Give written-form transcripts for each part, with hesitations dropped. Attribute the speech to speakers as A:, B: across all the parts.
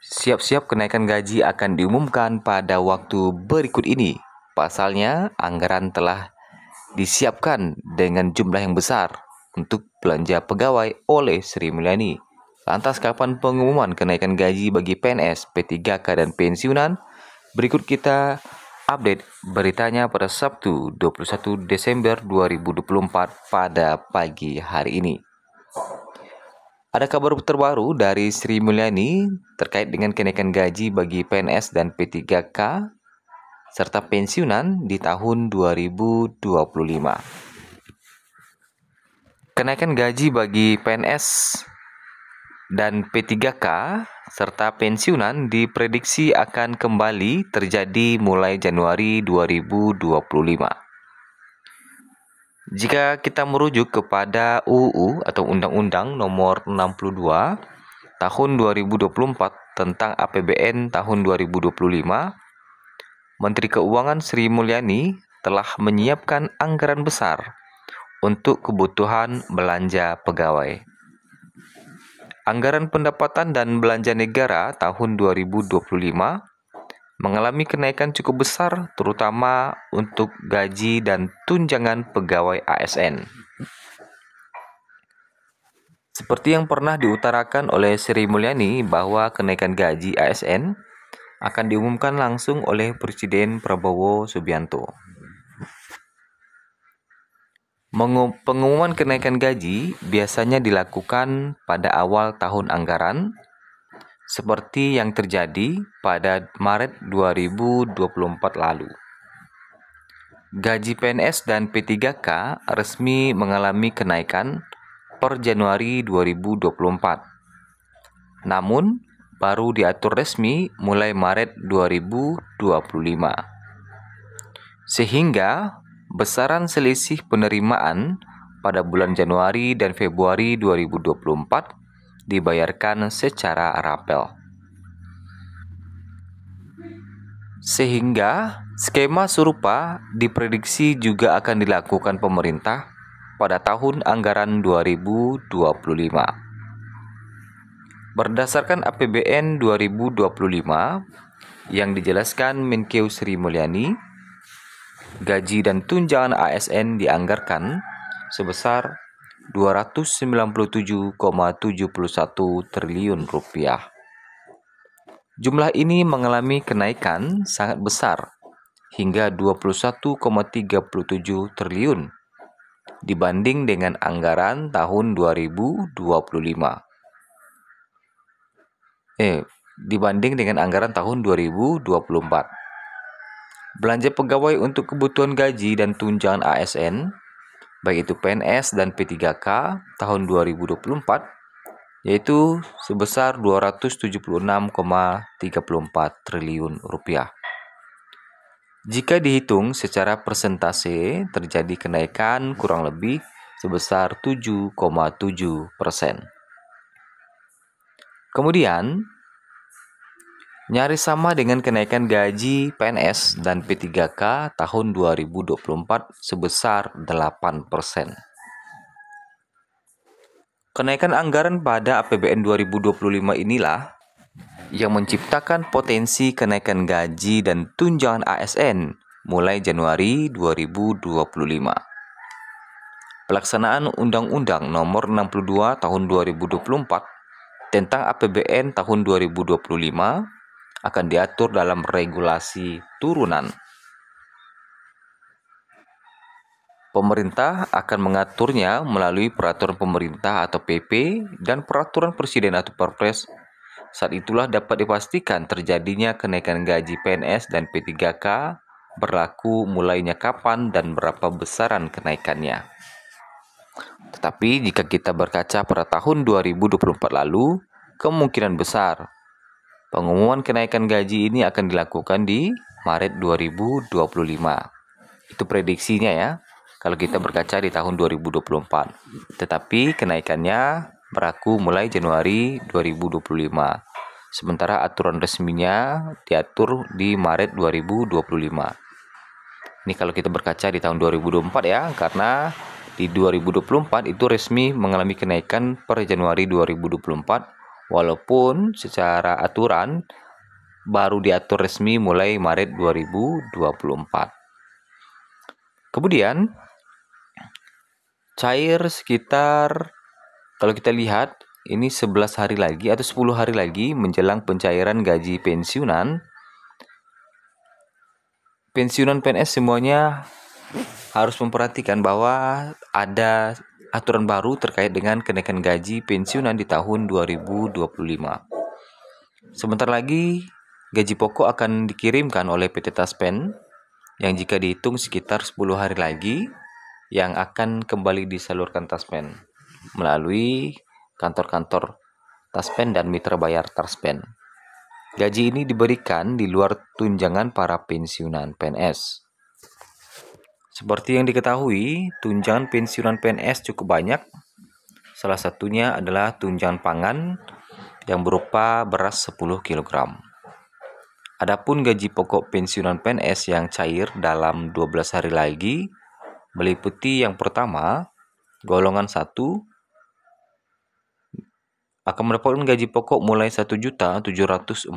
A: Siap-siap kenaikan gaji akan diumumkan pada waktu berikut ini. Pasalnya, anggaran telah disiapkan dengan jumlah yang besar untuk belanja pegawai oleh Sri Mulyani. Lantas kapan pengumuman kenaikan gaji bagi PNS, P3K dan pensiunan? Berikut kita update beritanya pada Sabtu 21 Desember 2024 pada pagi hari ini. Ada kabar terbaru dari Sri Mulyani terkait dengan kenaikan gaji bagi PNS dan P3K serta pensiunan di tahun 2025. Kenaikan gaji bagi PNS dan P3K serta pensiunan diprediksi akan kembali terjadi mulai Januari 2025. Jika kita merujuk kepada UU atau Undang-Undang Nomor 62 Tahun 2024 tentang APBN tahun 2025, Menteri Keuangan Sri Mulyani telah menyiapkan anggaran besar untuk kebutuhan belanja pegawai. Anggaran pendapatan dan belanja negara tahun 2025 mengalami kenaikan cukup besar terutama untuk gaji dan tunjangan pegawai ASN. Seperti yang pernah diutarakan oleh Sri Mulyani bahwa kenaikan gaji ASN akan diumumkan langsung oleh Presiden Prabowo Subianto. Pengumuman kenaikan gaji biasanya dilakukan pada awal tahun anggaran, seperti yang terjadi pada Maret 2024 lalu. Gaji PNS dan P3K resmi mengalami kenaikan per Januari 2024. Namun, baru diatur resmi mulai Maret 2025. Sehingga, besaran selisih penerimaan pada bulan Januari dan Februari 2024 dibayarkan secara rapel. Sehingga skema serupa diprediksi juga akan dilakukan pemerintah pada tahun anggaran 2025. Berdasarkan APBN 2025 yang dijelaskan Menkeu Sri Mulyani, gaji dan tunjangan ASN dianggarkan sebesar Rp297,71 triliun. Jumlah ini mengalami kenaikan sangat besar hingga 21,37 triliun dibanding dengan anggaran tahun 2024. Belanja pegawai untuk kebutuhan gaji dan tunjangan ASN, baik itu PNS dan P3K tahun 2024, yaitu sebesar Rp276,34 triliun. Jika dihitung secara persentase, terjadi kenaikan kurang lebih sebesar 7,7%. Kemudian, nyaris sama dengan kenaikan gaji PNS dan P3K tahun 2024 sebesar 8%. Kenaikan anggaran pada APBN 2025 inilah yang menciptakan potensi kenaikan gaji dan tunjangan ASN mulai Januari 2025. Pelaksanaan Undang-Undang Nomor 62 Tahun 2024 tentang APBN tahun 2025 akan diatur dalam regulasi turunan. Pemerintah akan mengaturnya melalui peraturan pemerintah atau PP dan peraturan presiden atau Perpres. Saat itulah dapat dipastikan terjadinya kenaikan gaji PNS dan P3K berlaku mulainya kapan dan berapa besaran kenaikannya. Tetapi jika kita berkaca pada tahun 2024 lalu, kemungkinan besar pengumuman kenaikan gaji ini akan dilakukan di Maret 2025. Itu prediksinya ya, kalau kita berkaca di tahun 2024. Tetapi kenaikannya berlaku mulai Januari 2025. Sementara aturan resminya diatur di Maret 2025. Ini kalau kita berkaca di tahun 2024 ya, karena di 2024 itu resmi mengalami kenaikan per Januari 2024 walaupun secara aturan baru diatur resmi mulai Maret 2024. Kemudian cair sekitar, kalau kita lihat ini 11 hari lagi atau 10 hari lagi menjelang pencairan gaji pensiunan. Pensiunan PNS semuanya harus memperhatikan bahwa ada aturan baru terkait dengan kenaikan gaji pensiunan di tahun 2025. Sebentar lagi gaji pokok akan dikirimkan oleh PT Taspen yang jika dihitung sekitar 10 hari lagi yang akan kembali disalurkan Taspen melalui kantor-kantor Taspen dan mitra bayar Taspen. Gaji ini diberikan di luar tunjangan para pensiunan PNS. Seperti yang diketahui, tunjangan pensiunan PNS cukup banyak. Salah satunya adalah tunjangan pangan yang berupa beras 10 kg. Adapun gaji pokok pensiunan PNS yang cair dalam 12 hari lagi meliputi yang pertama, golongan 1 akan mendapatkan gaji pokok mulai 1.748.096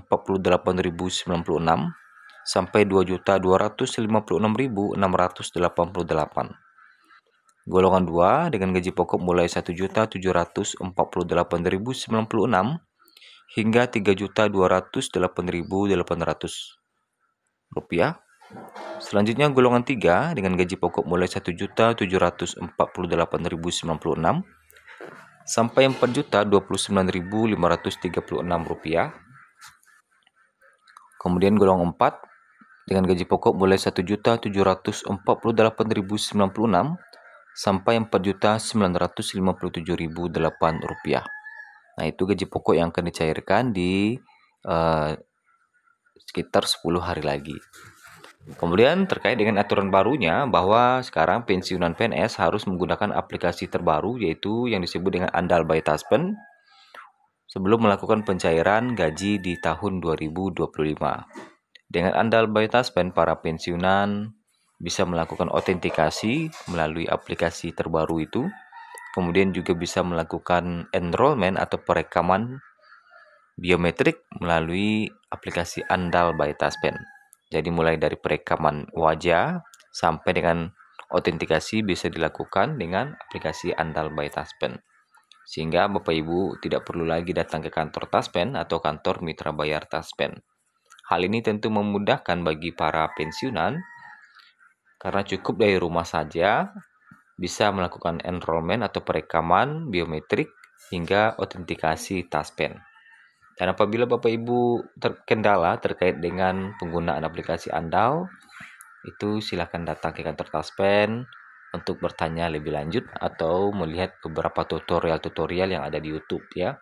A: sampai 2.256.688. Golongan 2 dengan gaji pokok mulai 1.748.096 hingga 3.208.800 rupiah. Selanjutnya golongan 3 dengan gaji pokok mulai 1.748.096 sampai 4.029.536 rupiah. Kemudian golongan 4 dengan gaji pokok mulai 1.748.096 sampai 4.957.008 rupiah. Nah, itu gaji pokok yang akan dicairkan di sekitar 10 hari lagi. Kemudian terkait dengan aturan barunya bahwa sekarang pensiunan PNS harus menggunakan aplikasi terbaru yaitu yang disebut dengan Andal by Taspen sebelum melakukan pencairan gaji di tahun 2025. Dengan Andal by Taspen, para pensiunan bisa melakukan autentikasi melalui aplikasi terbaru itu. Kemudian juga bisa melakukan enrollment atau perekaman biometrik melalui aplikasi Andal by Taspen. Jadi mulai dari perekaman wajah sampai dengan autentikasi bisa dilakukan dengan aplikasi Andal by Taspen. Sehingga Bapak Ibu tidak perlu lagi datang ke kantor Taspen atau kantor mitra bayar Taspen. Hal ini tentu memudahkan bagi para pensiunan karena cukup dari rumah saja bisa melakukan enrollment atau perekaman biometrik hingga autentikasi Taspen. Dan apabila Bapak Ibu terkendala terkait dengan penggunaan aplikasi Andal, itu silakan datang ke kantor Taspen untuk bertanya lebih lanjut atau melihat beberapa tutorial-tutorial yang ada di YouTube ya,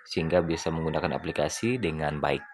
A: sehingga bisa menggunakan aplikasi dengan baik.